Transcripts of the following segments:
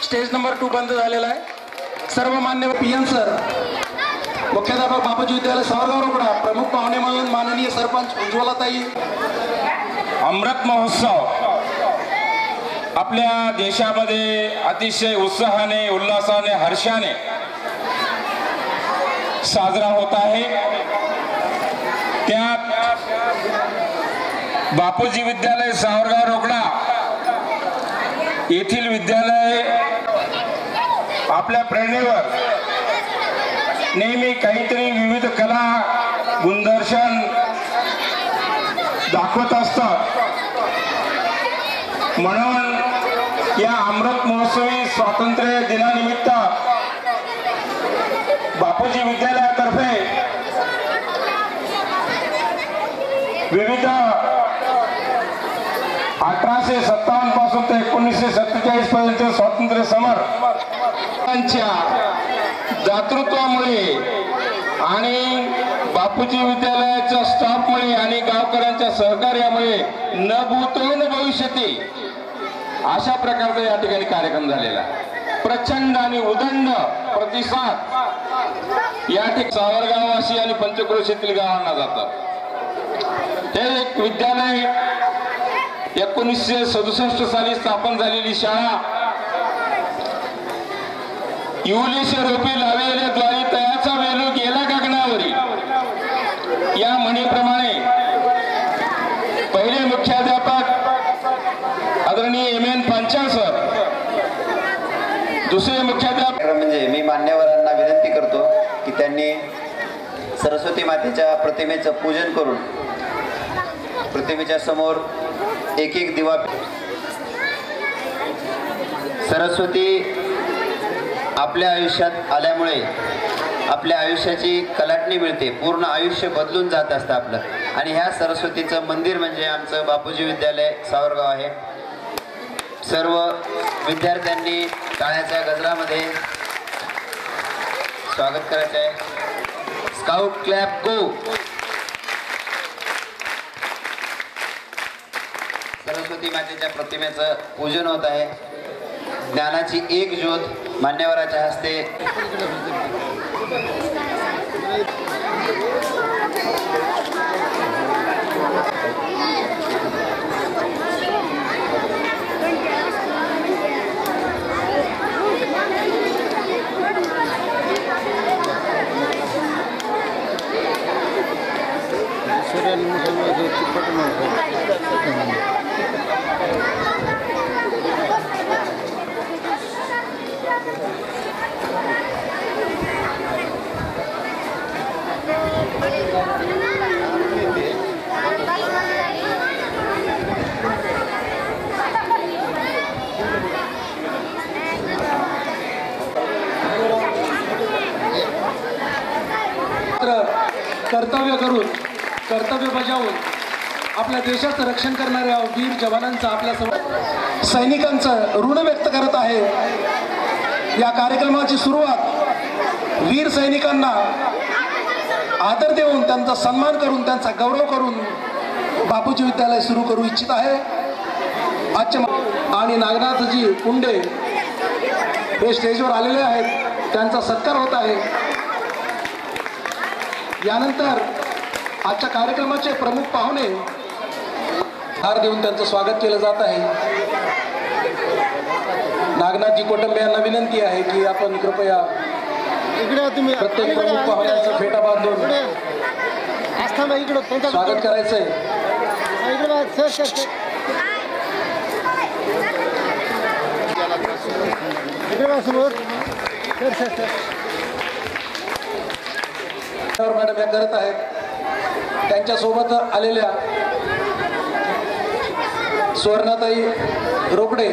Stage number 2 बंद झालेला आहे। सर्व मान्य पीएन सर, मुख्याध्यापक बापूजी विद्यालय सावरगाव रोकडा, प्रमुख पाहुणे म्हणून माननीय सरपंच उज्ज्वलाताई। अमृत महोत्सव आपल्या देशामध्ये अतिशय उत्साहाने, उल्हासाने, हर्षाने साजरा होत आहे। त्यात बापूजी विद्यालय सावरगाव रोकडा येथील विद्यालय आपल्या प्रेरणेवर नेहमी काहीतरी विविध कला गुणदर्शन दाखवत असतात। म्हणून या अमृत महोत्सवी स्वातंत्र्य दिनानिमित्त बापूजी विद्यालयातर्फे विविध 1857 पासून ते 1947 पर्यंत स्वातंत्र्य समर यांच्या दातृत्वामुळे आणि बापूजी विद्यालयाच्या स्टाफमुळे आणि गावकऱ्यांच्या सहकार्यामुळे न भूतो न भविष्यती अशा प्रकारचा या ठिकाणी कार्यक्रम झालेला आहे। प्रचंड आणि उदंड प्रतिसाद या ठिकाणी सावरगाववासी आणि पंचक्रोशीतील गावांना जातात। हे एक विद्यालय 1967 साली स्थापन झालेली शाळा युलिश रोपी लावलेल्या द्वारी तयाचा वेलू गेला गगनावरी या म्हणीप्रमाणे पहिले मुख्याध्यापक आदरणीय एम.एन. पांचाळ सर, दुसरे मुख्याध्यापक म्हणजे मी मान्यवरांना विनंती करतो की त्यांनी सरस्वती मातेच्या प्रतिमेचं पूजन करून प्रतिमेच्या समोर एक एक दिवा। सरस्वती आपल्या आयुष्यात आल्यामुळे आपल्या आयुष्याची कलाटणी मिळते, पूर्ण आयुष्य बदलून जात असतं आपलं। आणि ह्या सरस्वतीचं मंदिर म्हणजे आमचं बापूजी विद्यालय सावरगाव आहे। सर्व विद्यार्थ्यांनी टाळ्याच्या गजरामध्ये स्वागत करायचं आहे। स्काउट क्लॅप गो। सरस्वती मातेच्या प्रतिमेचं पूजन होत आहे। ज्ञानाची एक ज्योत मान्यवराच्या हस्ते कर्तव्य करून, कर्तव्य बजावून आपल्या देशाचं रक्षण करणाऱ्या वीर जवानांचं, आपल्या सैनिकांचं ऋण व्यक्त करत आहे। या कार्यक्रमाची सुरुवात वीर सैनिकांना आदर देऊन, त्यांचा सन्मान करून, त्यांचा गौरव करून बापूजी विद्यालय सुरू करू इच्छित आहे। आजचे आणि नागनाथजी कुंडे हे स्टेजवर आलेले आहेत, त्यांचा सत्कार होत आहे। यानंतर आजच्या कार्यक्रमाचे प्रमुख पाहुणे हार देऊन त्यांचं स्वागत केलं जात आहे। नागनाथजी कोटंबे यांना विनंती आहे की आपण कृपया प्रत्येक प्रमुख पाहुण्यांचा फेटा बांधून स्वागत करायचंय। मॅडम या करत आहेत, त्यांच्यासोबत आलेल्या सुवर्णाताई रोकडे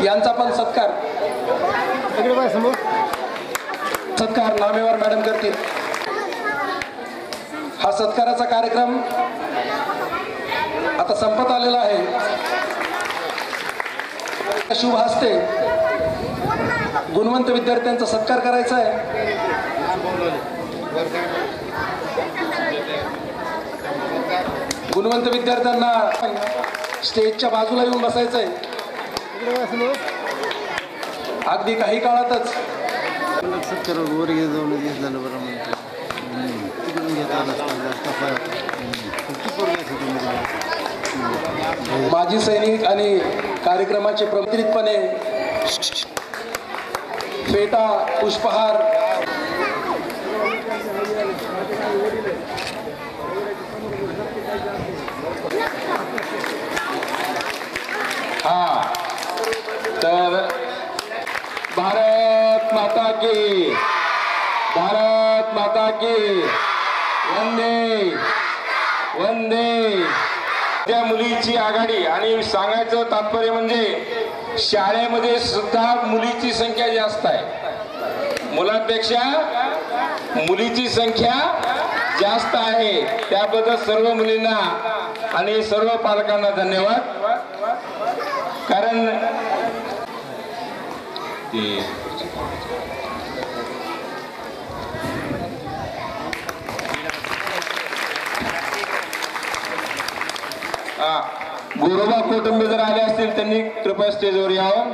यांचा पण सत्कार नामेवर मॅडम करतील। हा सत्काराचा कार्यक्रम आता संपत आलेला आहे। शुभ हस्ते गुणवंत विद्यार्थ्यांचा सत्कार करायचा आहे। गुणवंत विद्यार्थ्यांना स्टेजच्या बाजूला येऊन बसायचंय। अगदी काही काळातच वर घेऊन झालं बरं म्हणतो तिकडून घेता जास्त माजी सैनिक आणि कार्यक्रमाचे प्रमुखपणे फेटा पुष्पहार हा तर भारत माता की वंदे वंदे. त्या मुलीची आघाडी आणि सांगायचं तात्पर्य म्हणजे शाळेमध्ये सुद्धा मुलीची संख्या जास्त आहे, मुलांपेक्षा मुलीची संख्या जास्त आहे. त्याबद्दल सर्व मुलींना आणि सर्व पालकांना धन्यवाद. कारण गोरोबा कुटुंबी जर आले असतील त्यांनी कृपया स्टेजवर यावं.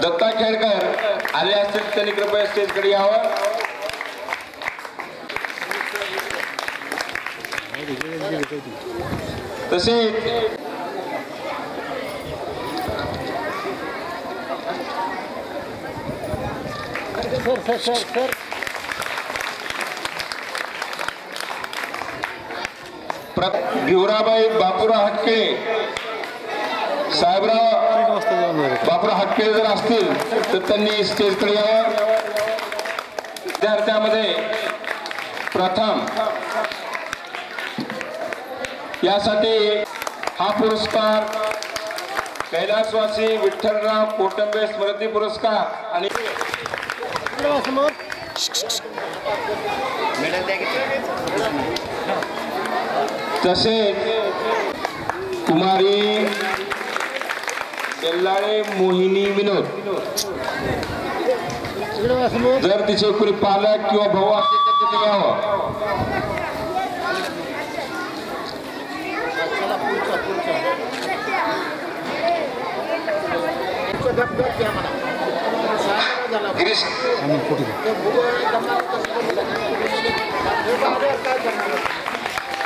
दत्ता खेडकर आले असतील त्यांनी कृपया स्टेजकडे यावं. तसेच भिवराबाई बापूराव हटके साहेबराव बापूराव हटके जर असतील तर त्यांनी स्टेजकडे यावं. विद्यार्थ्यामध्ये प्रथम यासाठी हा पुरस्कार कैलासवासी विठ्ठलराव कोटंबे स्मृती पुरस्कार आणि तसेच कुमारी बेल्लाळे मोहिनी विनोद जर तिचे कोणी पालक किंवा भाऊ असतील तर तिथे यावं.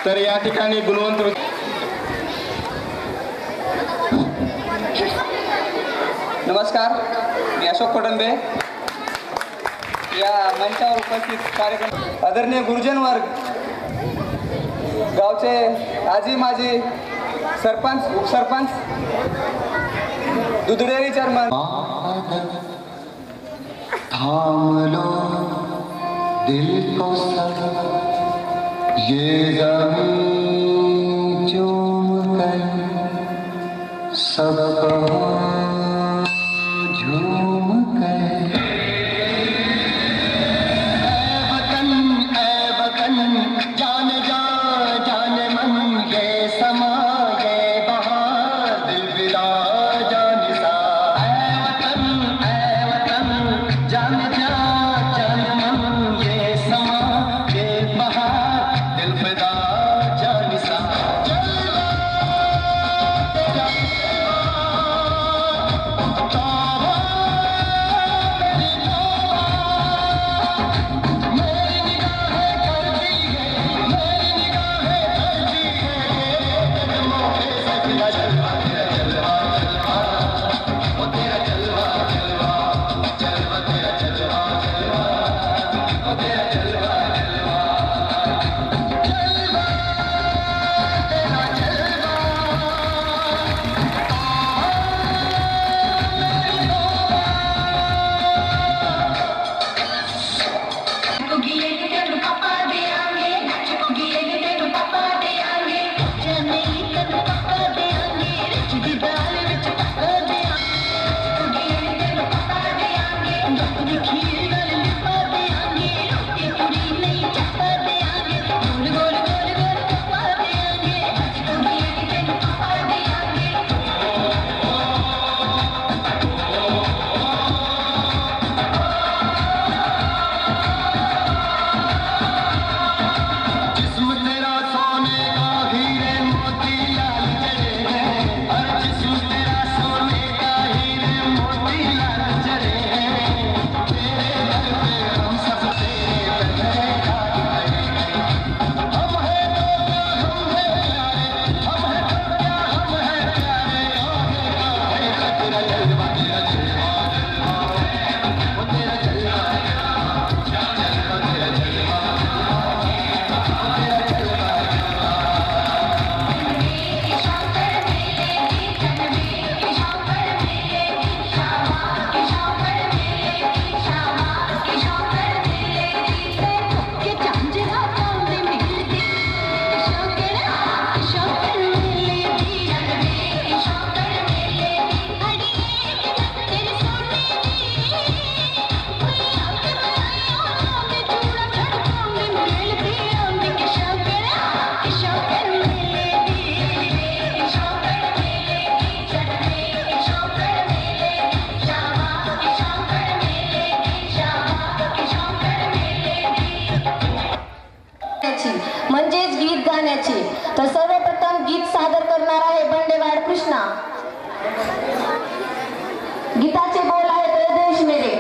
तर या ठिकाणी गुणवंत नमस्कार, मी अशोक कोटंबे. या मंचावर उपस्थित कार्यक्रम आदरणीय गुरुजन वर्ग, गावचे आजी माजी सरपंच उपसरपंच, दूध डेअरी चेअरमन, थाम लो दिल को सब ये ज़मीं चूम कर सब झूम कर. ऐ वतन जान जा जान मन ये समा ये बहार दिल विदा जान सा. ऐ वतन जान जा जान मन ये समा ये बहार दिल विदा जान सा. जलवा तेरा करण्याची म्हणजेच गीत गाण्याची। तर सर्वप्रथम गीत सादर करणार आहे बंडेवाड कृष्णा। गीताचे बोल आहेत देश मेरे।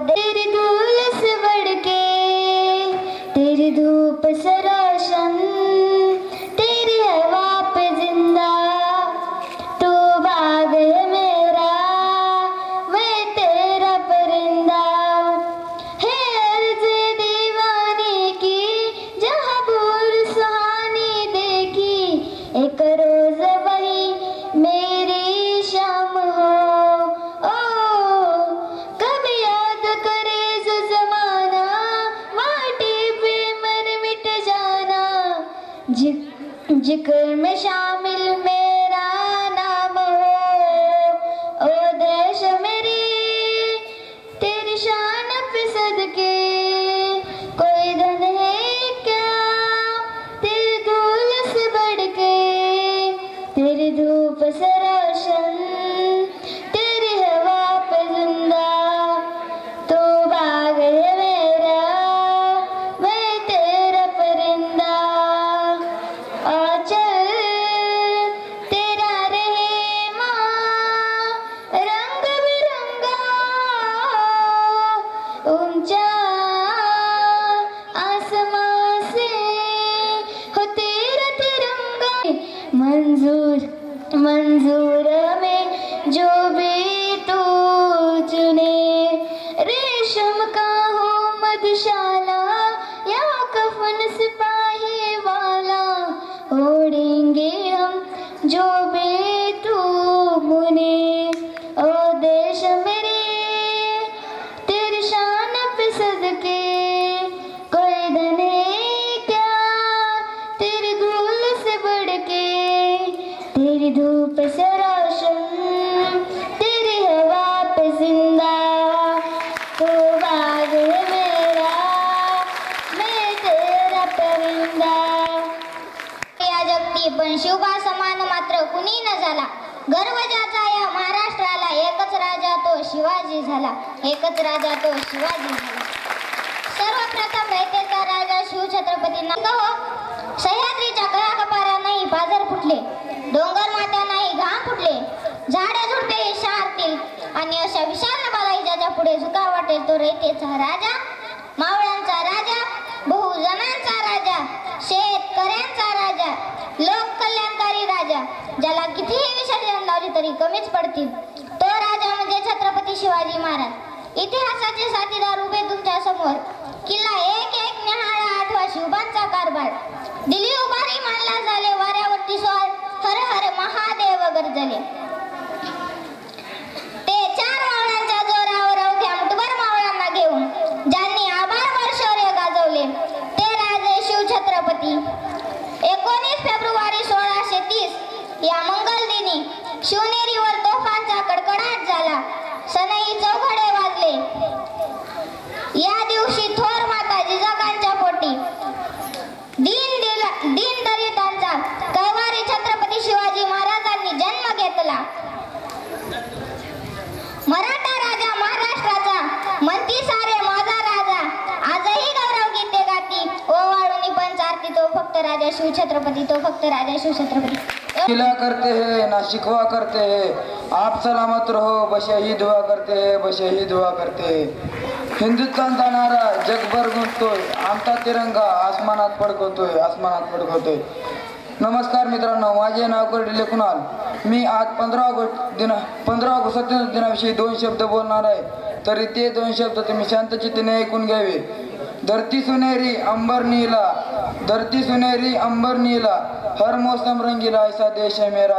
तेरी धूल से बढ़ के तेरी धूप से रोशन तेरी हवा पे जिंदा तू बाग है मेरा मैं तेरा परिंदा है अर्ज़ दीवानी की जहाँ भूल सुहानी देखी एक रोज वही मेरी शाम हो। जिक्र में शामिल मेरा नाम हो। ओ देश मेरी तेरी शान पे सदके कोई धन है क्या तेरी धूल से बढ़ के तेरी धूप से रोशन तेरी हवा पे जिंदा तो बाग है मेरा मैं तेरा परिंदा। तेरा रहमा रंग बिरंगा ऊंचा आसमां से हो तेरा तिरंगा मंजूर मंजूर में जो भी तू चुने रेशम का हो मधुशाला या कफन सिपाही वाला ओढ़ेंगे हम जो भी तू मुने। ओ देश मेरे तेरी शान पे सदके कोई धन है क्या तेरी धूल से बढ़ के तेरी धूप से रोशन तेरी हवा पे जिंदा तो बाग है मेरा मैं तेरा परिंदा। जगती पण शिवबा समान मात्र कुणी न झाला गर्व ज्याचा या महाराष्ट्राला एकच राजा तो शिवाजी झाला एकच राजा तो शिवाजी झाला। सर्वप्रथम रयतेचा राजा शिवछत्रपती हो सह्याद्रीच्या कळाकपारा नाही पाझर फुटले डोंगर माथा नाही घाम फुटले झाडे झुडपे शारतील आणि अशा विशाल बागाई ज्याच्या पुढे झुकाव वाटेल तो रयतेचा राजा मावळ्यांचा राजा बहुजनांचा राजा शेतकऱ्यांचा राजा लोक कल्याणकारी राजा ज्याला कितीही विसर्जन लावली तरी कमीच पडतील तो राजा म्हणजे छत्रपती शिवाजी महाराज। इतिहासाचे साथीदार उभे तुमच्या समोर किल्ला एक एक न्याहाळा आठवा शिवबांचा कारभार दिली उभारी मानला झाले वाऱ्यावरती स्वार हर हर महादेव गरजले ते चार मावळ्यांच्या जोरावर अवघ्या मुठभर मावळ्यांना घेऊन ज्यांनी आभार शौर्य गाजवले ते राजे शिवछत्रपती। 19 फेब्रुवारी 1630 या मंगल दिनी शिवनेरीवर तोफांचा कडकडाट झाला सनई चौघडे वाजले। या दिवशी थोर माता जिजाकांच्या पोटी दीन दलितांचा कैवारी छत्रपती शिवाजी महाराजांनी जन्म घेतला। मराठा राजा महाराष्ट्राचा म्हणती सारे माझा राजा आजही गौरव गीते गाती ओवाळूनी पंचारती तो फक्त राजा शिवछत्रपती तो फक्त राजा शिवछत्रपती। किला करते हैं ना शिकवा करते हैं आप सलामत रहो बस यही दुआ करते हैं बस यही दुआ करते हैं। हिंदुस्थानचा नारा जगभर गुंजतोय आमचा तिरंगा आसमानात फडकवतोय। नमस्कार मित्रांनो माझे नाव कर्डिले कुणाल मी आज 15 ऑगस्ट स्वातंत्र्य दिनाविषयी 2 शब्द बोलणार आहे तरी ते 2 शब्द तुम्ही शांतचित्ताने ऐकून घ्यावे। धरती सुनेरी अंबर नीला हर मौसम रंगीला ऐसा देश है मेरा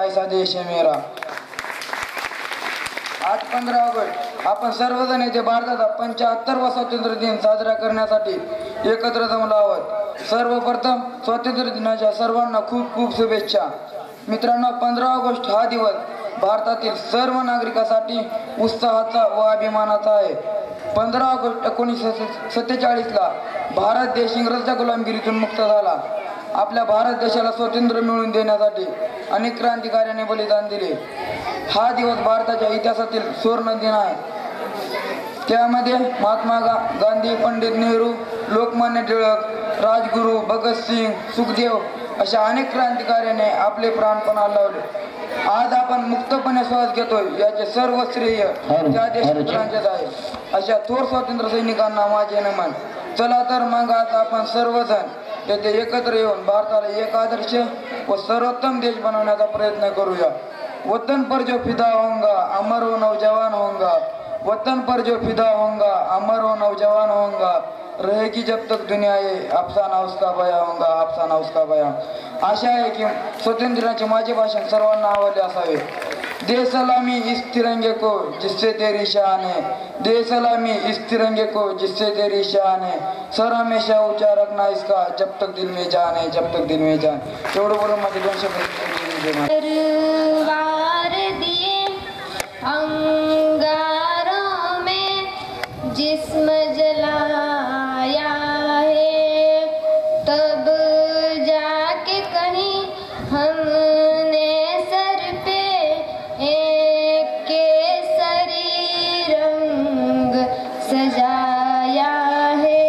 आज 15 ऑगस्ट आपण सर्वजण येथे भारताचा 75वा स्वातंत्र्य दिन साजरा करण्यासाठी एकत्र जमलो आहोत. सर्वप्रथम स्वातंत्र्य दिनाच्या सर्वांना खूप खूप शुभेच्छा. मित्रांनो, 15 ऑगस्ट हा दिवस भारतातील सर्व नागरिकांसाठी उत्साहाचा व अभिमानाचा आहे. 15 ऑगस्ट 1947ला भारत देश इंग्रजांच्या गुलामगिरीतून मुक्त झाला. आपल्या भारत देशाला स्वातंत्र्य मिळवून देण्यासाठी अनेक क्रांतिकार्यांनी बलिदान दिले. हा दिवस भारताच्या इतिहासातील सुवर्ण दिन आहे. त्यामध्ये महात्मा गांधी, पंडित नेहरू, लोकमान्य टिळक, राजगुरू, भगतसिंग, सुखदेव अशा अनेक क्रांतिकार्याने आपले प्राणपण लावले. आज आपण मुक्तपणे श्वास घेतोय याचे सर्व श्रेय त्या देशपुत्रांचेच आहे. अशा थोर स्वातंत्र्य सैनिकांना माझे नमन. चला तर मग आज आपण सर्वजण येथे एकत्र येऊन भारताला एक आदर्श व सर्वोत्तम देश बनवण्याचा प्रयत्न करूया. वतन पर जो फिदा होऊंगा अमर हो नौजवान होऊंगा. वतन पर जो फिदा होऊंगा अमर हो नौजवान होऊंगा. रहेगी जब तक दुनिया ये अफसाना उसका बया होगा, अफसाना उसका बया. आशा आहे की स्वातंत्र्याचे माझे भाषण सर्वांना आवडले असावे. दे सलामी इस तिरंगे को जिससे तेरी शान है. दे सलामी इस तिरंगे को जिससे तेरी शान है. सर हमेशा ऊंचा रखना इसका जब तक दिल में जान है, जब तक दिल में जान. एवढं बोलून माझे 2 शब्द वार दिए अंगारों में जिस्म जलाया है, तब जाके कहीं हमने सर पे एक केसरी रंग सजाया है.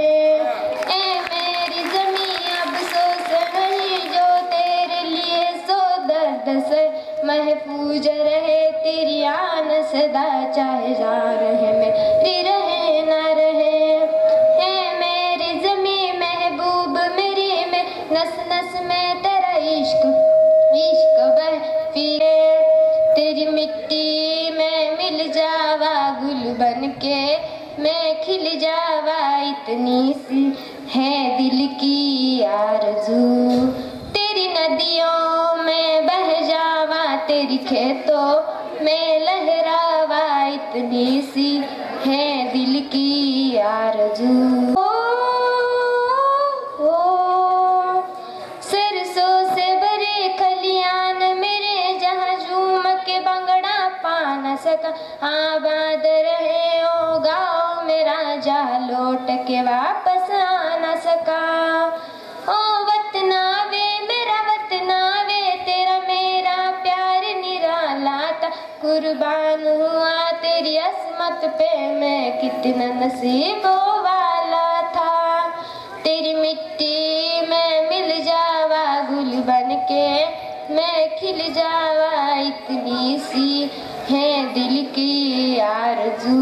ए मेरी ज़मीं अफसोस नहीं जो तेरे लिए सो दर्द से महफूज रहे तेरी आन सदा, चाहे जान है मेरी रहे ना रहे. है मेरी ज़मीं महबूब मेरी में नस नस में तेरा इश्क इश्क बहफिरे. तेरी मिट्टी में मिल जावा गुल बन के मैं खिल जावा. इतनी सी है दिल की आरज़ू. तेरी नदियों में बह जावा, तेरी खेतों में लहरावा. इतनी सी है दिल की आरज़ू. सरसों से भरे खलियान मेरे जहाँ झूम के बंगड़ा पा न सका. आबाद रहे ओ गाँव मेरा जहाँ लौट के वापस आ न सका. ओ वतना वे मेरा वतना वे तेरा मेरा प्यार निराला था. कुर्बान हुआ तेरी असमत पे मैं कितना नसीबों वाला था. तेरी मिट्टी में मिल जावा गुल बन के मैं खिल जावा. इतनी सी है दिल की आरज़ू.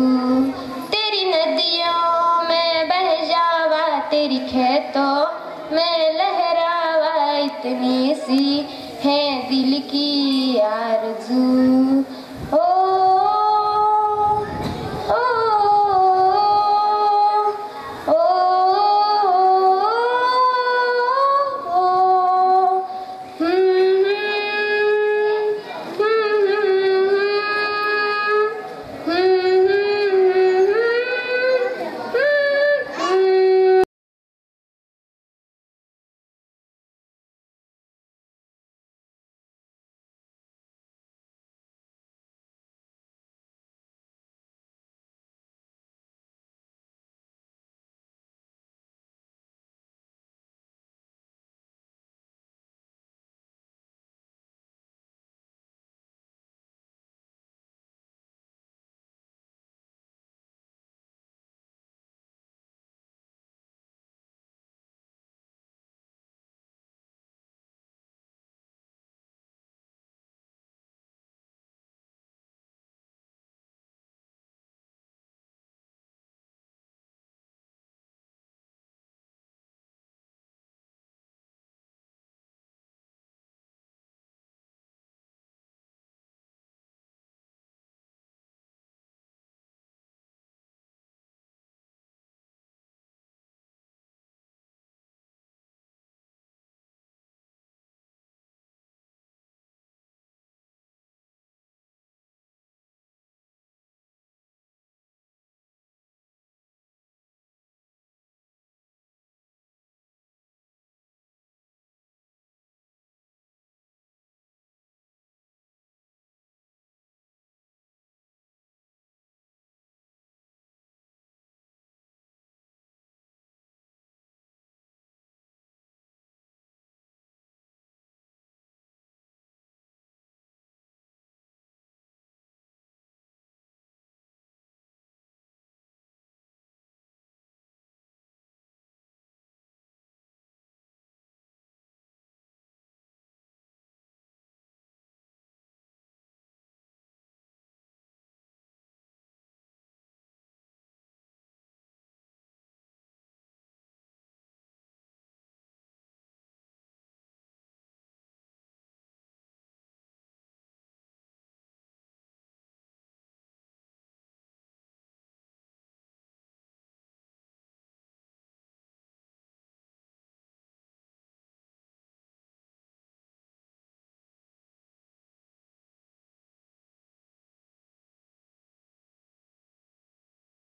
तेरी नदियों में बह जावा, तेरी खेतों में लहरावा. इतनी सी है दिल की आरज़ू. ओ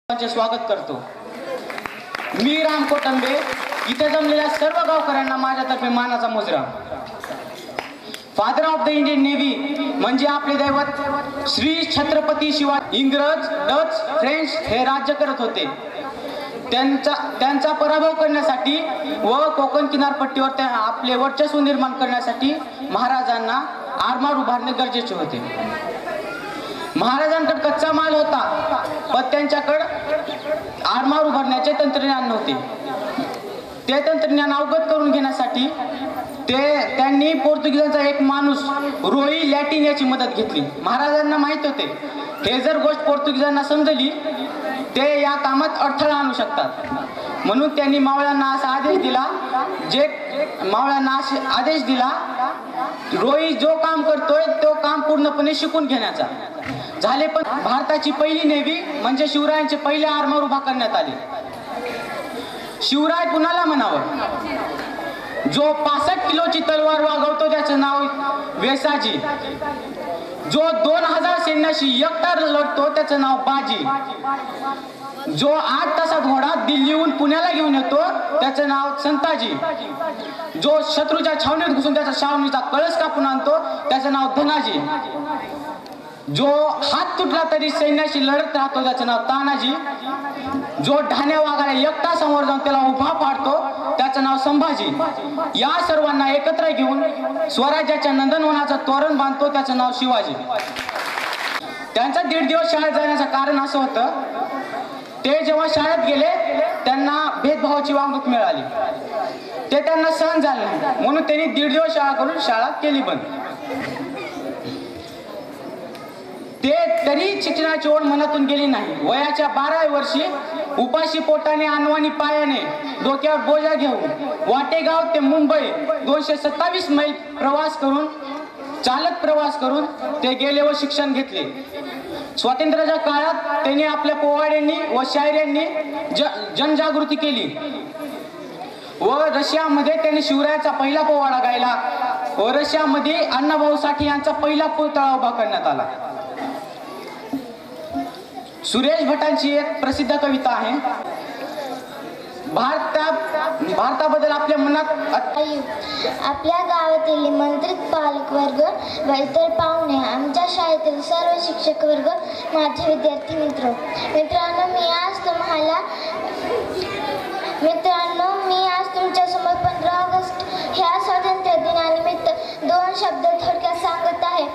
स्वागत करतो। मी राम कोटंबे इथे जमलेल्या सर्व गावकऱ्यांना माझ्यातर्फे मानाचा मुजरा। Father of the Indian navy म्हणजे आपले दैवत श्री छत्रपती शिवाजी इंग्रज, डच, फ्रेंच हे राज्य करत होते। त्यांचा पराभव करण्यासाठी व कोकण किनारपट्टीवर आपले वर्चस्व निर्माण करण्यासाठी महाराजांना आरमार उभारणे गरजेचे होते। महाराजांकडे कच्चा माल होता पण त्यांच्याकडे आरमार उभारण्याचे तंत्रज्ञान नव्हते। ते तंत्रज्ञान अवगत करून घेण्यासाठी त्यांनी पोर्तुगीजांचा एक माणूस रोई लॅटिन याची मदत घेतली। महाराजांना माहित होते हे जर गोष्ट पोर्तुगीजांना समजली ते या कामात अडथळा आणू शकतात, म्हणून त्यांनी मावळ्यांना असा आदेश दिला रोई जो काम करतोय तो काम पूर्णपणे शिकून घेण्याचा। झाले पण भारताची पहिली नेव्ही म्हणजे शिवरायांचे पहिले आरमार उभा करण्यात आले। शिवराय कुणाला म्हणावं? जो 65 किलोची तलवार वागवतो त्याचं नाव वेसाजी। जो 2000 सैन्याशी एकटा लढतो त्याचं नाव बाजी। जो 8 तासात घोडा दिल्लीहून पुण्याला घेऊन येतो त्याचं नाव संताजी। जो शत्रूच्या छावणीत घुसून त्याच्या छावणीचा कळस कापून आणतो त्याचं नाव धनाजी। जो हात तुटला तरी सैन्याशी लढत राहतो त्याचं नाव तानाजी। जो ढाण्या वाघाला एकटा समोर जाऊन त्याला उभा पाडतो त्याचं नाव संभाजी। या सर्वांना एकत्र घेऊन स्वराज्याच्या नंदनवनाचं तोरण बांधतो त्याचं नाव शिवाजी। त्यांचा 1.5 दिवस शाळेत जाण्याचं कारण असं होतं ते जेव्हा शाळेत गेले त्यांना भेदभावाची वागणूक मिळाली, ते त्यांना सहन झाले नाही, म्हणून त्यांनी 1.5 दिवस शाळा करून शाळा केली बंद। ते तरी शिक्षणाची ओढ मनातून गेली नाही। वयाच्या 12व्या वर्षी उपाशी पोटाने अनवाणी पायाने डोक्यावर बोजा घेऊन वाटेगाव ते मुंबई 227 मैल चालत प्रवास करून ते गेले व शिक्षण घेतले। स्वातंत्र्याच्या काळात त्यांनी आपल्या पोवाड्यांनी व शायऱ्यांनी जनजागृती केली व रशियामध्ये त्यांनी शिवरायाचा पहिला पोवाडा गायला व रशियामध्ये अण्णाभाऊ साठे यांचा पहिला पुतळा उभा करण्यात आला। सुरेश भटांची एक प्रसिद्ध कविता आहे। भारताबद्दल आपल्या मनात आपल्या गावातील निमंत्रित पालकवर्ग व इतर पाहुणे, आमच्या शाळेतील सर्व शिक्षक वर्ग, माझे विद्यार्थी मित्रांनो मी आज तुमच्यासमोर 15 ऑगस्ट ह्या स्वातंत्र्य दिनानिमित्त 2 शब्द थोडक्यात सांगत आहे।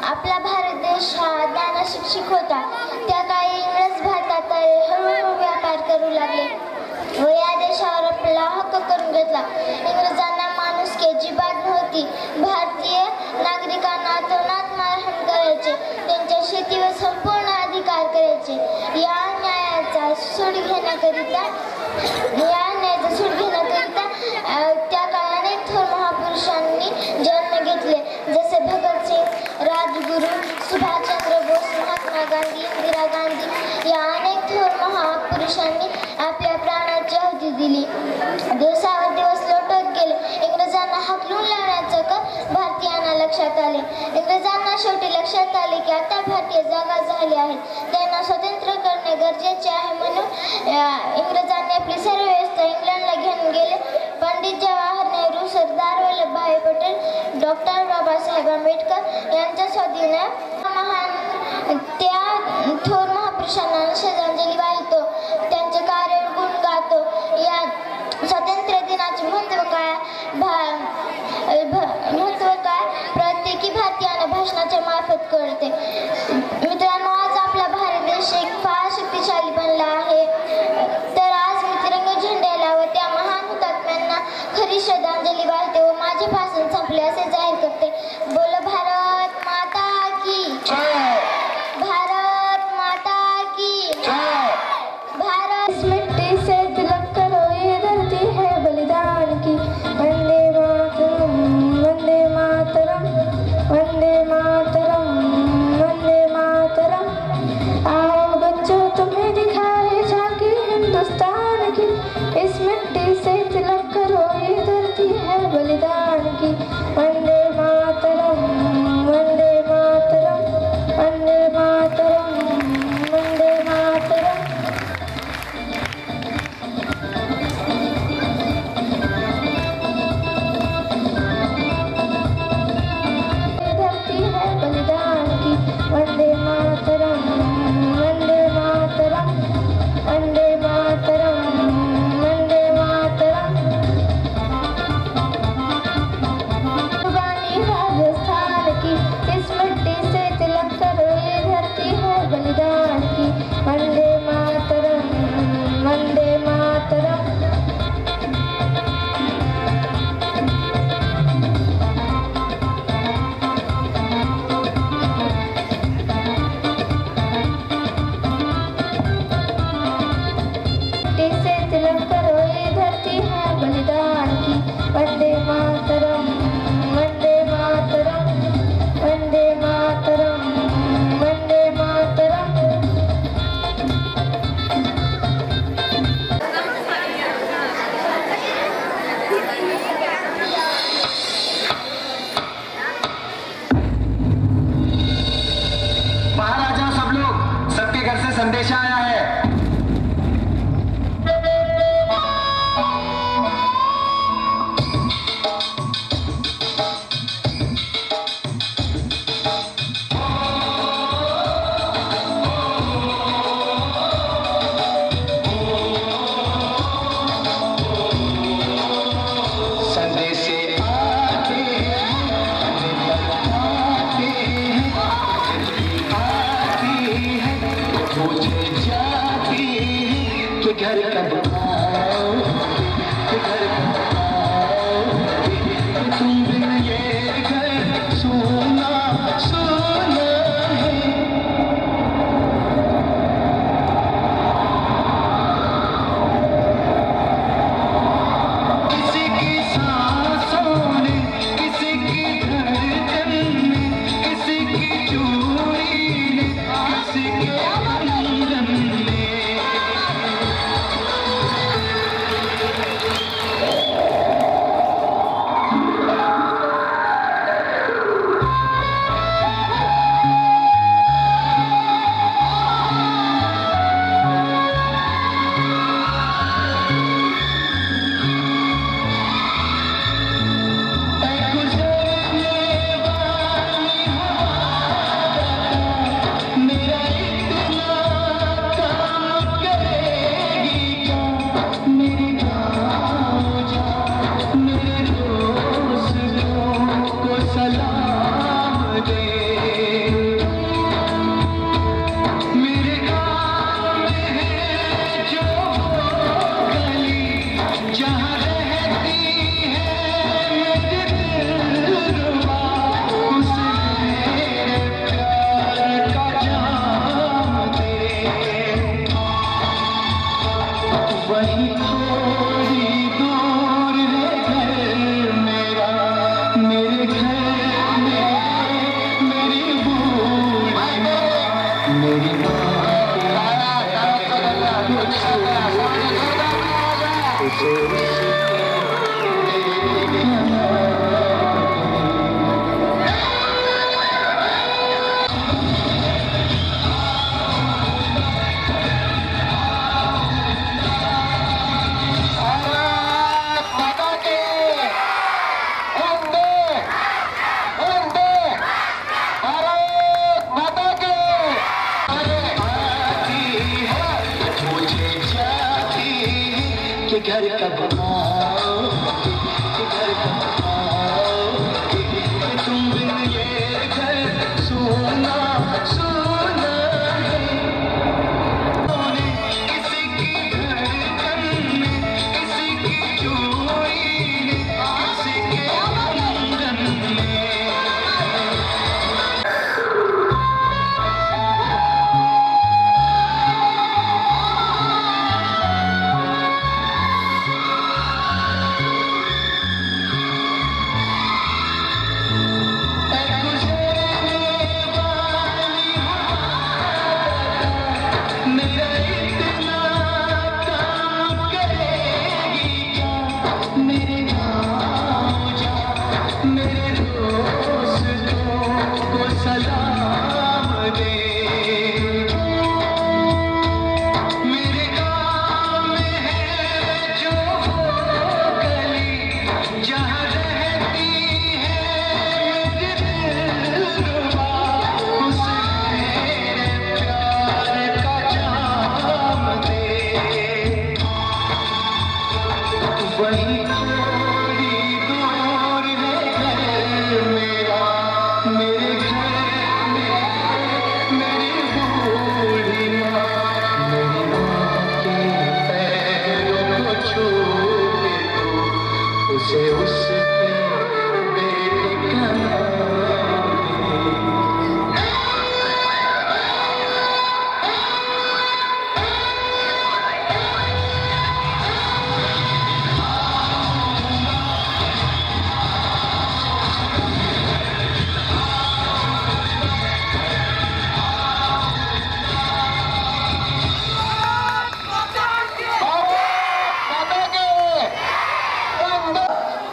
आपला भारत देश हा ज्ञानशिक्षित होता। त्या काळी इंग्रज भारतात हळूहळू व्यापार करू लागले व या देशावर आपला हक्क करून घेतला। इंग्रजांना माणुसकीची बात नव्हती। भारतीय नागरिकांना अतोनात मारहाण करायचे, त्यांच्या शेतीवर संपूर्ण अधिकार करायचे। या न्यायाचा सूड घेण्याकरिता त्या काळात अनेक थोर महापुरुषांनी जन्म घेतले, जसे भगतसिंग, राजगुरू, सुभाषचंद्र बोस, महात्मा गांधी, इंदिरा गांधी या अनेक थोर महापुरुषांनी आपल्या प्राणाची आहुती दिली। दिवसावर दिवस लोटत गेले। इंग्रजांना हाकलून लावण्याचं भारतीयांना लक्षात आले। इंग्रजांना शेवटी लक्षात आले की आता भारतीय जागा झाली आहेत, त्यांना स्वतंत्र करणे गरजेचे आहे, म्हणून इंग्रजांनी आपली सर्व व्यवस्था इंग्लंडला घेऊन गेले। पंडित जवाहर नेहरू, सरदार वल्लभभाई पटेल, डॉक्टर बाबासाहेब आंबेडकर यांच्या स्वाधीने त्या थोर महापुरुषांना श्रद्धांजली वाहितो, त्यांचे कार्य गुण गातो। या स्वातंत्र्य दिनाचे महत्त्व काय प्रत्येकी भारतीयांना भाषणाच्या मार्फत कळते। मित्रांनो, आज आपला भारत देश एक फार शक्तिशाली बनला आहे, तर आज मी तिरंगी झेंड्याला व त्या महान हुतात्म्यांना खरी श्रद्धांजली वाहते व माझे भाषण संपले असे जाहीर करते। बोलो भारत माता की, भारत माता संदेश आया है।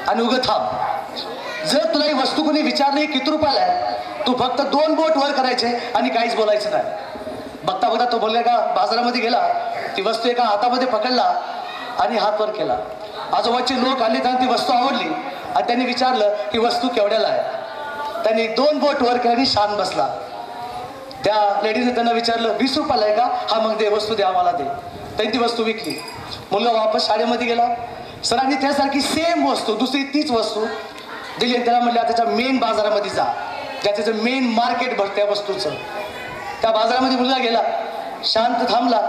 आणि उगं थांब. जर तुला ही वस्तू कोणी विचारली किती रुपयाला आहे, तू फक्त 2 बोट वर करायचे आणि काहीच बोलायचं नाही. बघता बघता तो बोलला का बाजारामध्ये गेला, ती वस्तू एका हातामध्ये पकडला आणि हात वर केला. आजोबाचे लोक आले, त्यांना ती वस्तू आवडली आणि त्यांनी विचारलं ही वस्तू केवढ्याला आहे. त्यांनी 2 बोट वर केली आणि शांत बसला. त्या लेडीने त्यांना विचारलं 20 रुपयाला आहे का? हा मग दे, वस्तू दे आम्हाला दे. त्यांनी ती वस्तू विकली. मुलगा वापस शाळेमध्ये गेला. सरांनी त्यासारखी सेम वस्तू, दुसरी तीच वस्तू दिली आणि त्याला म्हणलं त्याच्या मेन बाजारामध्ये जा, ज्याचं मेन मार्केट भरतं त्या वस्तूचं. त्या बाजारामध्ये मुलगा गेला, शांत थांबला.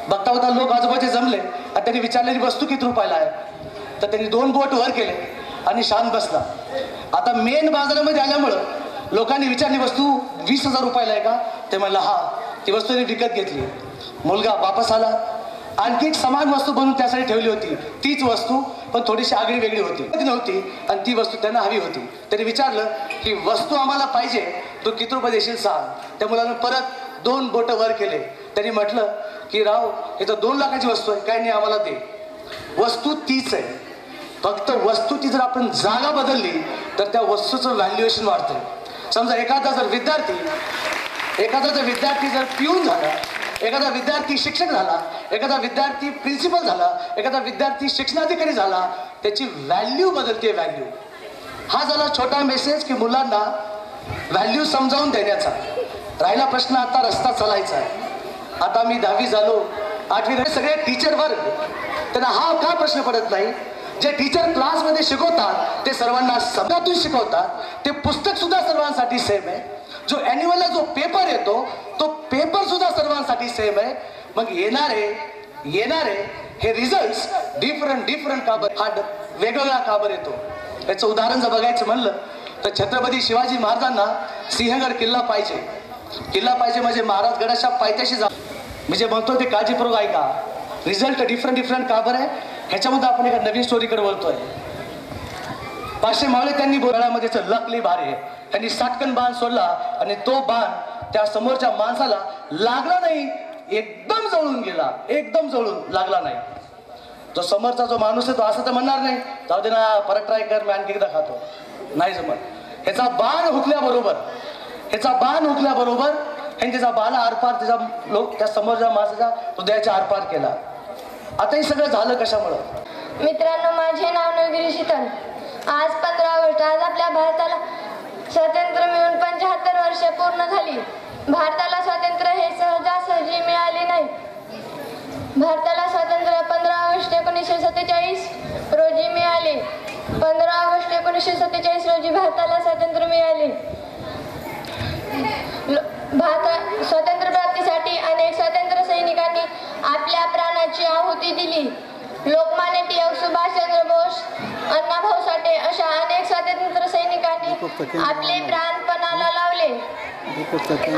बघता बघता लोक आजोबाचे जमले आणि त्यांनी विचारलेली वस्तू किती रुपयाला आहे. तर त्यांनी 2 बोट वर केले आणि शांत बसला. आता मेन बाजारामध्ये आल्यामुळं लोकांनी विचारली वस्तू 20,000 रुपयाला आहे का? ते म्हणलं हा. ती वस्तू त्यांनी विकत घेतली. मुलगा वापस आला. आणखी एक समान वस्तू बनवून त्यासाठी ठेवली होती, तीच वस्तू पण थोडीशी आगळी वेगळी होती नव्हती आणि ती वस्तू त्यांना हवी होती. त्यांनी विचारलं की वस्तू आम्हाला पाहिजे, तू किती रुपये देशील सांग. त्या मुलानं परत 2 बोट वर केले. त्यांनी म्हटलं की राव हे तर 2 लाखाची वस्तू आहे, काय नाही आम्हाला दे. वस्तू तीच आहे, फक्त वस्तूची जर आपण जागा बदलली तर त्या वस्तूचं व्हॅल्युएशन वाढतं. समजा एखादा जर विद्यार्थी जर पिऊन झाला, एखादा विद्यार्थी शिक्षक झाला, एखादा विद्यार्थी प्रिन्सिपल झाला, एखादा विद्यार्थी शिक्षणाधिकारी झाला, त्याची व्हॅल्यू बदलते. व्हॅल्यू हा झाला छोटा मेसेज की मुलांना व्हॅल्यू समजावून देण्याचा. राहिला प्रश्न आता रस्ता चालायचा आहे. आता मी 10वी झालो, 8वी झाले, सगळे टीचर वर्ग, त्यांना हा का प्रश्न पडत नाही. जे टीचर क्लासमध्ये शिकवतात ते सर्वांना शब्दातून शिकवतात, ते पुस्तक सुद्धा सर्वांसाठी सेम आहे. जो ॲन्युअलला जो पेपर येतो तो पेपर सुद्धा सर्वांसाठी सेम आहे. मग येणारे हे रिझल्ट्स डिफरंट का बरं, हा वेगवेगळा का बरं येतो. याचं उदाहरण जर बघायचं म्हणलं तर छत्रपती शिवाजी महाराजांना सिंहगड किल्ला पाहिजे म्हणजे महाराज गडाच्या पायथ्याशी जा, म्हणजे म्हणतो ते काळजीपूर्वक ऐका. रिझल्ट डिफरंट का बरं आहे, ह्याच्यामध्ये आपण एका नवीन स्टोरीकडे बोलतोय. 500 मावळे त्यांनी बोराळ्यामध्ये लकली भारी आहे. त्यांनी साटकन बाण सोडला आणि तो बाण त्या समोरच्या माणसाला लागला नाही, एकदम जळून गेला, एकदम जळून लागला नाही. जो समोरचा जो माणूस आहे तो असं तर म्हणणार नाही जाऊ दे ना परत ट्राय कर, मी आणखी एकदा खातो, नाही जमत. ह्याचा बाण हुकल्याबरोबर ह्याने त्याचा बाण आरपार त्या समोरच्या माणसाच्या हृदयाच्या आरपार केला. आता हे सगळं झालं कशामुळं? मित्रांनो, माझे नाव नवगिरी शीतल. आज 15 ऑगस्ट. आज आपल्या भारताला स्वातंत्र्य मिळून 75 वर्षे पूर्ण झाली. भारताला स्वातंत्र्य हे सहजासहजी मिळाले नाही. भारताला स्वातंत्र्य 15 ऑगस्ट 1947 रोजी मिळाले. 15 ऑगस्ट 1947 रोजी भारताला स्वातंत्र्य मिळाले. स्वातंत्र्य प्राप्तीसाठी अनेक स्वातंत्र्य सैनिकांनी आपल्या प्राणाची आहुती दिली. लोकमान्य टिळक, सुभाषचंद्र बोस, अण्णाभाऊ साठे अशा अनेक स्वातंत्र्य सैनिकांनी आपले प्राण पणाला लावले.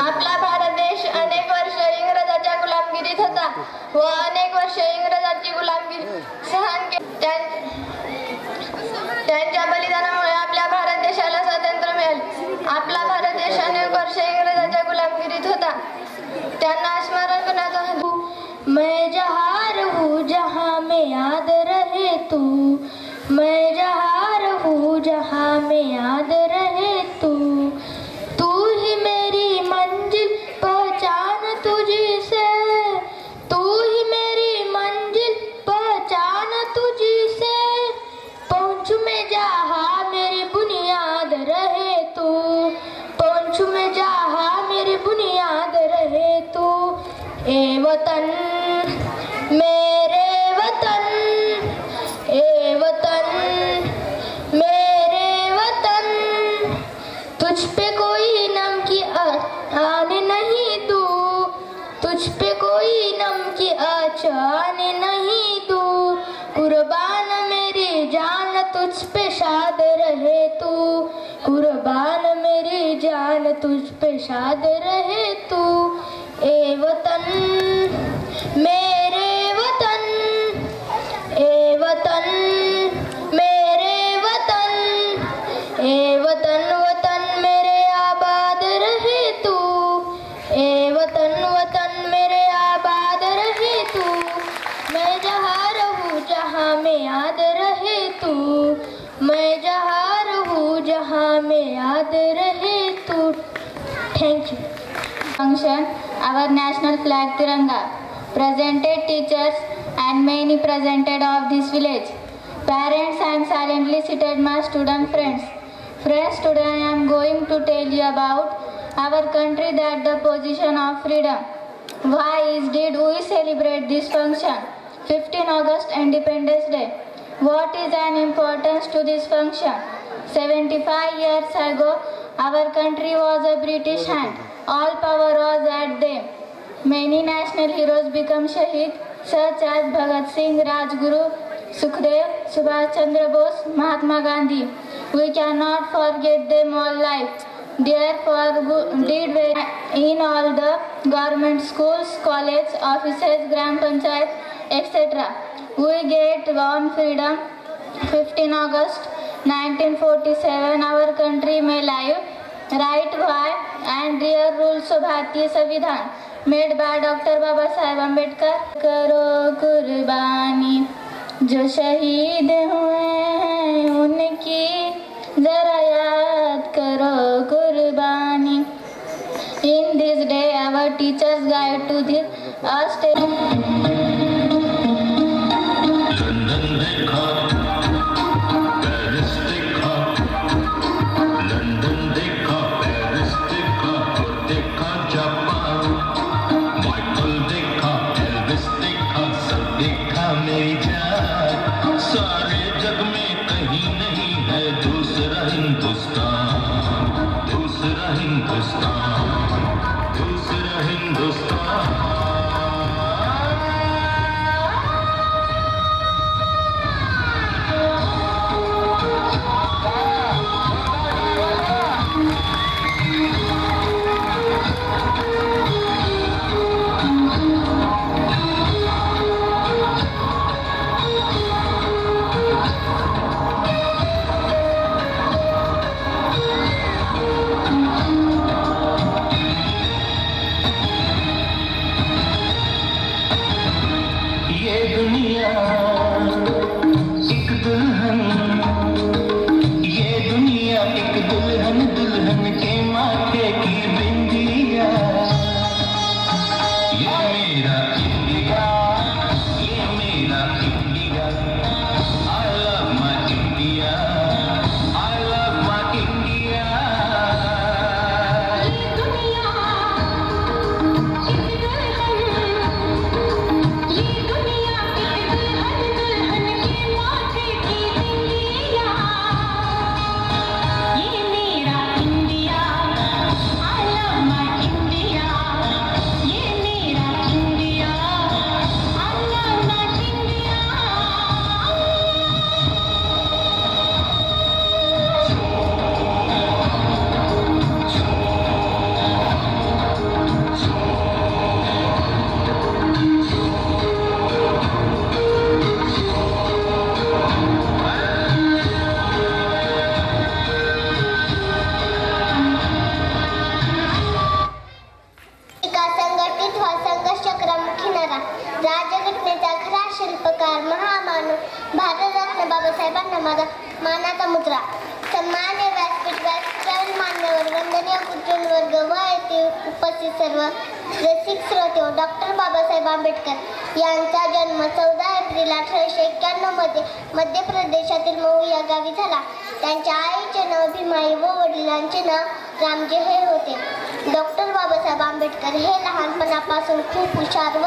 आपला भारत देश अनेक वर्ष इंग्रजाच्या गुलामगिरीत होता व अनेक वर्ष इंग्रजांची गुलामगिरी सहन केली. त्यांच्या बलिदानामुळे आपल्या भारत देशाला स्वातंत्र्य मिळाले. आपला भारत देश अनेक वर्ष इंग्रजाच्या गुलामगिरीत होता. त्यांना स्मरण करण्याचा मैं जहाँ रहूं जहाँ में याद रहे तू, मैं जहाँ रहूं जहाँ में याद रहे तू, तू ही मेरी मंजिल पहचान तुझी से, तू ही मेरी मंजिल पहचान तुझी से, पहुँचूं मैं जहाँ मेरी बुनियाद रहे तू, पहुँचूं मैं जहाँ मेरी बुनियाद रहे तू. ए वतन मेरे वतन, ए वतन मेरे वतन, तुझ पे कोई नम की आने नहीं दूँ, तुझ पे कोई नम की आँच आने नहीं दूँ. कुर्बान मेरी जान तुझ पे शाद रहे तू, कुर्बान मेरी जान तुझ पे शाद रहे तू. ए वतन मेरे वतन, ए वतन मेरे वतन, ए वतन वतन मेरे आबाद रहे तू, ए वतन वतन मेरे आबाद रहे तू. मैं जहाँ रहूँ जहाँ में याद रहे तू, मैं जहाँ रहूँ जहाँ में याद रहे तू. Thank you. our national flag Tiranga. Presented teachers and many presented of this village. Parents and silently seated my student friends. Friends, today I am going to tell you about our country that the position of freedom. Why did we celebrate this function? 15 August Independence Day. What is an importance to this function? 75 years ago, our country was a British hand. All power was at them. Many national heroes become Shaheed, such as Bhagat Singh, Rajguru, Sukhdev, Subhash Chandra Bose, Mahatma Gandhi. We cannot forget them all life. Therefore, did in all the government schools, college, offices, Gram Panchayat, etc. We get one freedom. 15 August 1947, our country may live. Right why and real rules of Bharatiya Samvidhan made by Dr. Baba Saheb Ambedkar. करो कुर्बानी जो शहीद हुए हैं उनकी जरा याद करो कुर्बानी. In this day, our teachers guide to this Bharat Ratna बाबासाहेबांना माझा मानाचा मुद्रा. सन्मान्य व्यासपीठ व्यासपीठावरील मान्यवर वंदनीय गुरुजनवर्ग व येथे उपस्थित सर्व रसिक श्रोते. डॉक्टर बाबासाहेब आंबेडकर यांचा जन्म 14 एप्रिल 1891 मध्ये मध्य प्रदेशातील महू या गावी झाला. त्यांच्या आईचे नाव भीमाई व वडिलांचे नाव रामजी हे होते. डॉक्टर बाबासाहेब आंबेडकर हे लहानपणापासून खूप हुशार व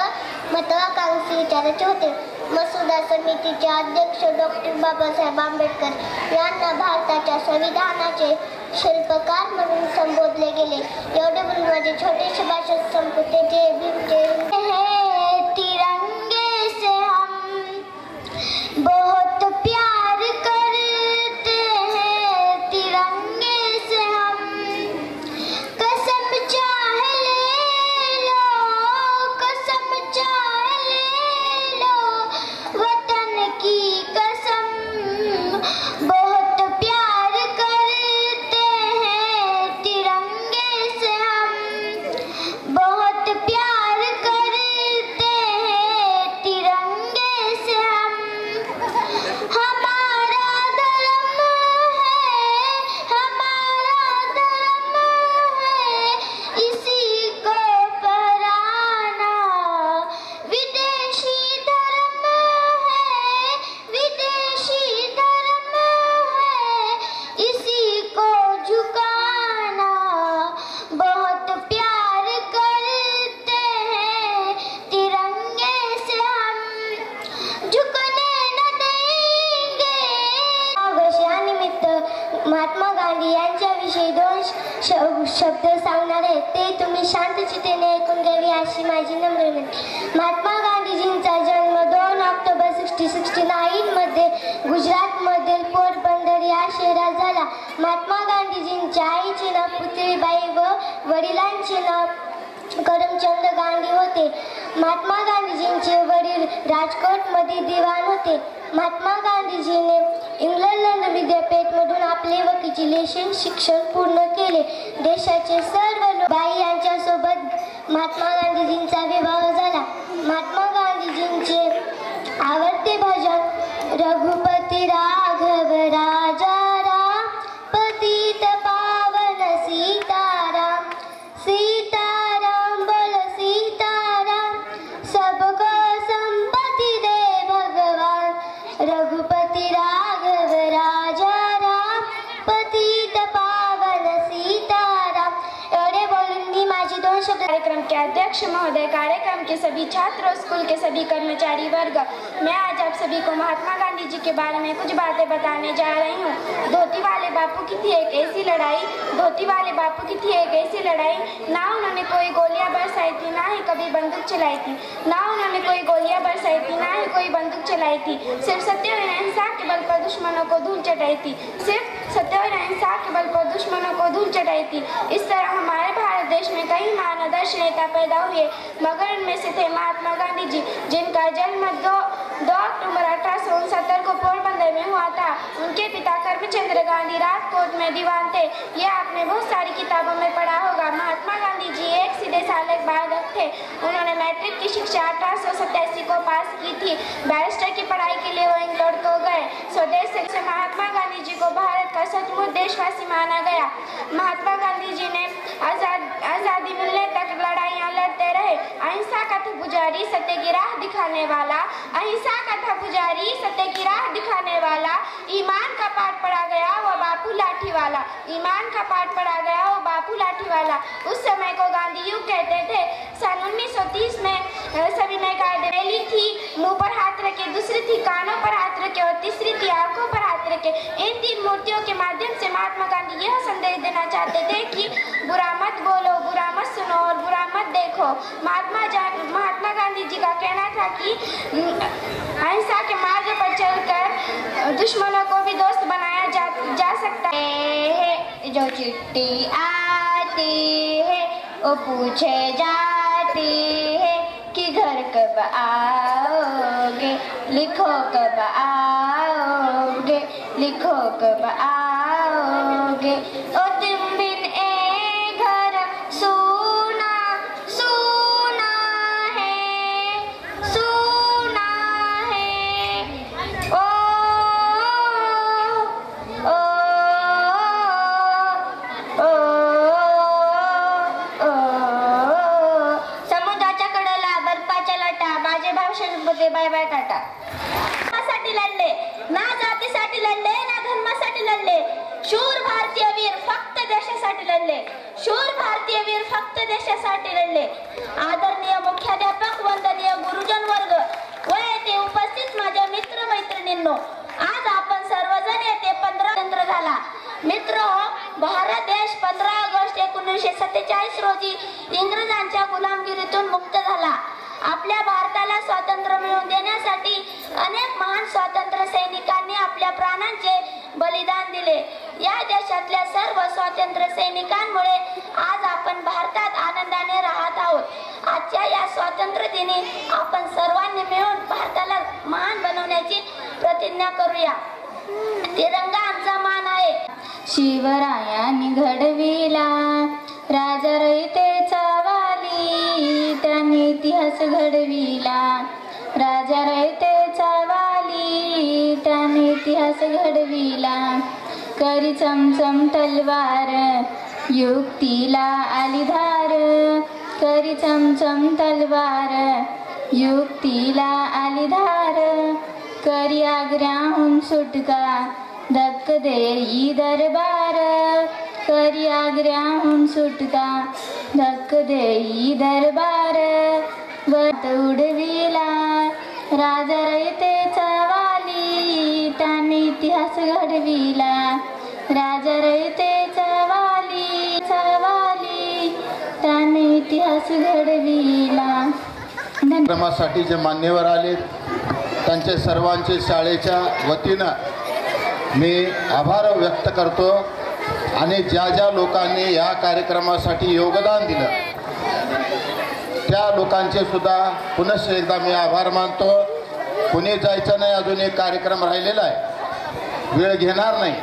महत्वाकांक्षी विचाराचे होते. मसुदा समितीचे अध्यक्ष डॉक्टर बाबासाहेब आंबेडकर यांना भारताच्या संविधानाचे शिल्पकार म्हणून संबोधले गेले. एवढे बोलून माझे छोटेसे भाषण संपते. जय भीम जय हिंद. तिरंगे से हम बहुत प्यार करते हैं. तिरंगे से हम कसम चाहे ले लो, कसम चाहे ले लो, वतन की कसम बहुत प्यार करते हैं. तिरंगे से हम बहुत प्यार करते शब्द सांगणार आहे ते तुम्ही शांत चित्तेने ऐकून घ्यावी अशी माझी नम्र विनंती. महात्मा गांधीजींचा जन्म 2 ऑक्टोबर 1669 मध्ये गुजरातमधील पोरबंदर या शहरात झाला. महात्मा गांधीजींच्या आईचे नाव पुतळीबाई व वडिलांचे नाव करमचंद गांधी होते. महात्मा गांधीजींचे वडील राजकोटमध्ये दिवाण होते. महात्मा गांधीजीने इंग्लंड विद्यापीठमधून आपले वकिलीचे शिक्षण पूर्ण केले. देशाचे सर्व लोक बाई यांच्यासोबत महात्मा गांधीजींचा विवाह झाला. महात्मा गांधीजींचे आवडते भजन रघुपती राघव राजा राम पतित पावन सीताराम सीताराम बोल सीताराम सबको संपत्ति दे भगवान रघुपति राघव राजा राम पतित पावन सीताराम. एवढे बोलून मी माझी 2 शब्द. कार्यक्रम के अध्यक्ष महोदय, कार्यक्रम के सभी छात्र, स्कूल के सभी कर्मचारी वर्ग, मैं आज आप सभी को महात्मा गांधी जी के बारे में कुछ बातें बताने जा रही हूँ. धोती वाले बापू की थी एक ऐसी लड़ाई, धोती वाले बापू की थी एक ऐसी लड़ाई, ना उन्होंने कोई गोलियां बरसाई थी, ना ही कभी बंदूक चलाई थी, ना उन्होंने कोई गोलियां बरसाई थी, ना ही कोई बंदूक चलाई थी. सिर्फ सत्य और अहिंसा के बल पर दुश्मनों को धूल चटाई थी, सिर्फ सत्य और अहिंसा के बल पर दुश्मनों को धूल चटाई थी. इस तरह हमारे भारत देश में कई महान आदर्श नेता पैदा हुए, मगर उनमें से थे महात्मा गांधी जी, जिनका जन्म 2 अक्टूबर 1869 को पोरबंदर में हुआ था. उनके पिता करमचंद गांधी राजकोट में दीवान थे. यह आपने बहुत सारी किताबों में पढ़ा होगा. महात्मा गांधी जी एक सीधे साले बालक थे. उन्होंने मैट्रिक की शिक्षा 1887 को पास की थी. बैरिस्टर की पढ़ाई के लिए वो इंग्लैंड को गए. स्वदेश से महात्मा गांधी जी को भारत का सचमुच देशवासी माना गया. महात्मा गांधी जी ने आजादी मिलने तक लड़ाइयाँ लड़ते रहे. अहिंसा का था पुजारी, सत्य की राह दिखाने वाला. अहिंसा का था पुजारी, सत्य की राह दिखाने वाला. ईमान का पाठ पढ़ा गया वो बापू लाठी वाला. ईमान का पाठ पढ़ा गया वो बापू लाठी वाला. उस समय को गांधी युग कहते थे. सन 1930 में सभी ने कायदे ली थी. मुंह पर हाथ रखे, दूसरी थी कानों पर हाथ रखे और तीसरी थी आंखों पर हाथ रखे. इन 3 मूर्तियों के माध्यम से महात्मा गांधी यह संदेश देना चाहते थे कि बुरा मत बोलो, बुरा मत सुनो और बुरा मत देखो. महात्मा गांधी जी का कहना था कि अहिंसा के मार्ग पर चलकर दुश्मनों को भी दोस्त बनाया जा सकता है. जो चिट्ठी आती है वो पूछे जाती है कि घर कब आओगे, लिखो कब आओगे, लिखो कब आओगे. ओ तुम बिन ए घर सूना सूना है, सूना है. ओ ओ ओ ओ समुद्राच्या कडेला बर्फाच्या लाटा. माझे भाव शरबते बाय बाय टाटा. साठी लढले, ना जातीसाठी लढले, ना धर्मासाठी लढले. शूर भारतीय वीर फक्त देशासाठी लढले. शूर भारतीय वीर फक्त देशासाठी लढले. आदरणीय मुख्याध्यापक, वंदनीय गुरुजन वर्ग व येथे उपस्थित माझ्या मित्र मैत्रिणींनो, आज आपण सर्वजण येथे 15 स्वातंत्र्य झाला. मित्र, भारत देश 15 ऑगस्ट 1947 रोजी इंग्रजांच्या गुलामगिरीतून मुक्त झाला. आपल्या भारताला स्वातंत्र्य मिळवून देण्यासाठी अनेक महान स्वातंत्र्य सैनिकांनी आपल्या प्राणांचे बलिदान दिले. या देशातल्या सर्व स्वातंत्र्य सैनिकांमुळे आज आपण भारतात आनंदाने राहत आहोत. आजच्या या स्वातंत्र्य दिनी आपण सर्वांनी मिळून भारताला महान बनवण्याची प्रतिज्ञा करूया. तिरंगा आमचा मान आहे. शिवरायांनी घडविला राजा रयतेचा वाली, त्याने इतिहास घडविला. राजा रयतेचा वाली, त्याने इतिहास घडविला. करी चमचम तलवार, युक्तीला आली धार. करी चमचम तलवार, युक्तीला आली धार. करी आग्र्याहून सुटका, धक्क देई दरबार. करी आग्र्याहून सुटका, धक्क देई दरबार. वत उडविला राजा रयतेचा वाली, त्याने इतिहास घडविला. राजा रयतेचा वाली, देवच घडविला. कार्यक्रमासाठी जे मान्यवर आले त्यांचे सर्वांचे शाळेच्या वतीनं मी आभार व्यक्त करतो आणि ज्या ज्या लोकांनी या कार्यक्रमासाठी योगदान दिलं त्या लोकांचे सुद्धा पुनश्च एकदा मी आभार मानतो. कुणी जायचं नाही, अजून एक कार्यक्रम राहिलेला आहे, वेळ घेणार नाही.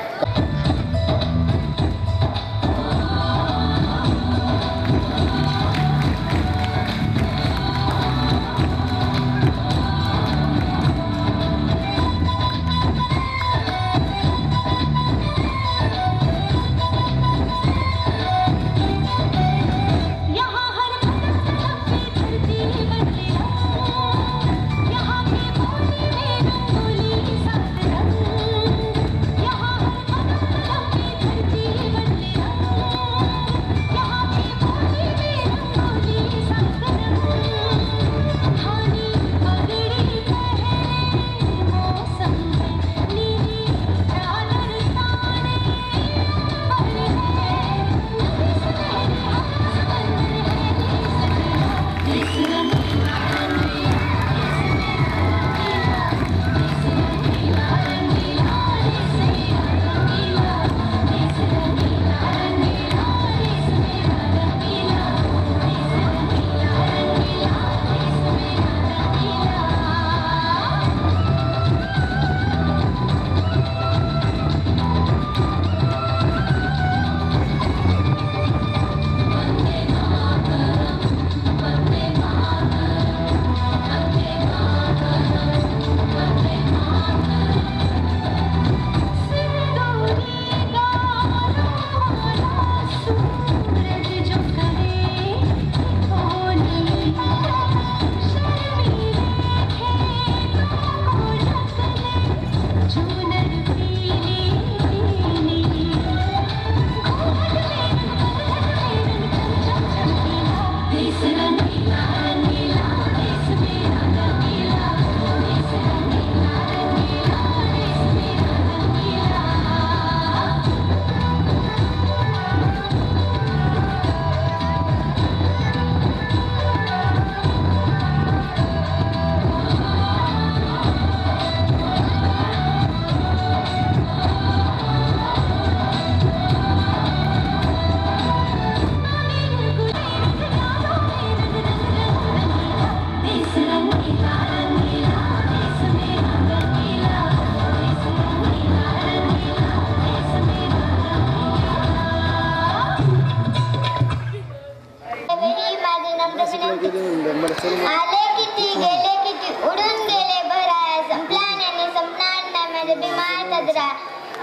आले किती गेले किती उडून गेले भराया संपला नाही संपणार नाही माझे बिमार तजरा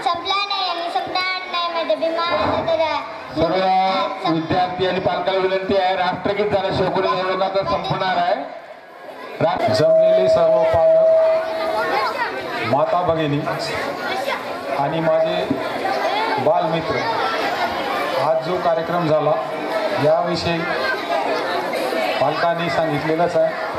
संपला नाही संपणार नाही माझे बिमार तजरा. सर्व विद्यार्थी आणि पालकाला विनंती आहे, राष्ट्रगीत झाल्याशिवाय पुढे निवडणुका संपणार आहे. जमलेले सर्व पालक, माता भगिनी आणि माझे बालमित्र, आज जो कार्यक्रम झाला याविषयी पालकांनी सांगितलेलंच आहे.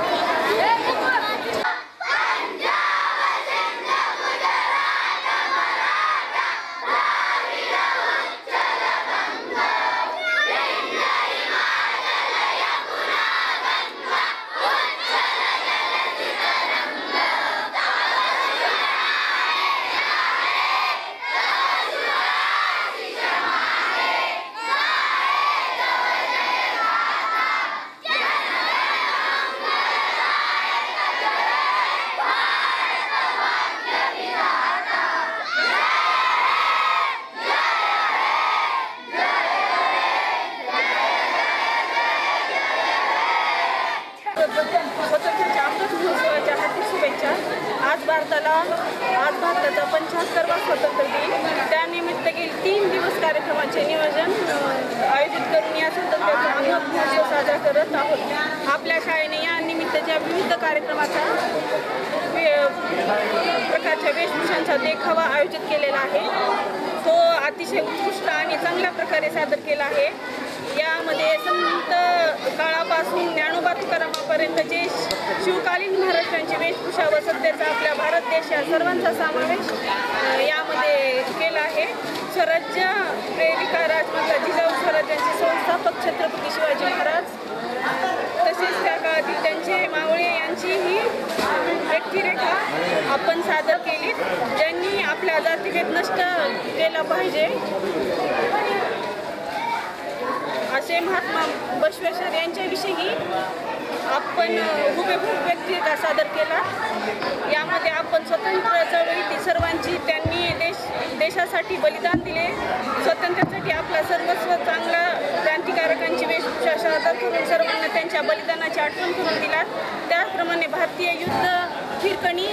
आज भारताचा 75वा स्वातंत्र्य दिन, त्यानिमित्त गेली 3 दिवस कार्यक्रमाचे नियोजन आयोजित करून या स्वातंत्र्याचा अमृत महोत्सव साजरा करत आहोत. आपल्या शाळेने या निमित्ताच्या विविध कार्यक्रमाचा प्रकारच्या वेशभूषांचा देखावा आयोजित केलेला आहे. तो अतिशय उत्कृष्ट आणि चांगल्या प्रकारे सादर केला आहे. यामध्ये संत काळापासून ज्ञानोबा तुकारामापर्यंत जे शिवकालीन महाराष्ट्रांची वेशभूषा व सध्याचा आपल्या भारत देश या सर्वांचा समावेश यामध्ये केला आहे. स्वराज्य प्रेरिका राजमाता जिजाऊ स्वराज्याचे संस्थापक छत्रपती शिवाजी महाराज व्यक्तिरेखा आपण सादर केली, ज्यांनी आपला जातीभेद नष्ट केला पाहिजे असे महात्मा बसवेश्वर यांच्याविषयी आपण हुबेहूब व्यक्तिरेखा सादर केला। यामध्ये आपण स्वतंत्र चळवळीतील सर्वांची, त्यांनी देशासाठी बलिदान दिले, स्वातंत्र्यासाठी आपला सर्वस्व चांगला क्रांतिकारकांची वेशभूषा सादर करून सर्वांना त्यांच्या बलिदानाची आठवण करून दिला। त्याचप्रमाणे भारतीय युद्ध हिरकणी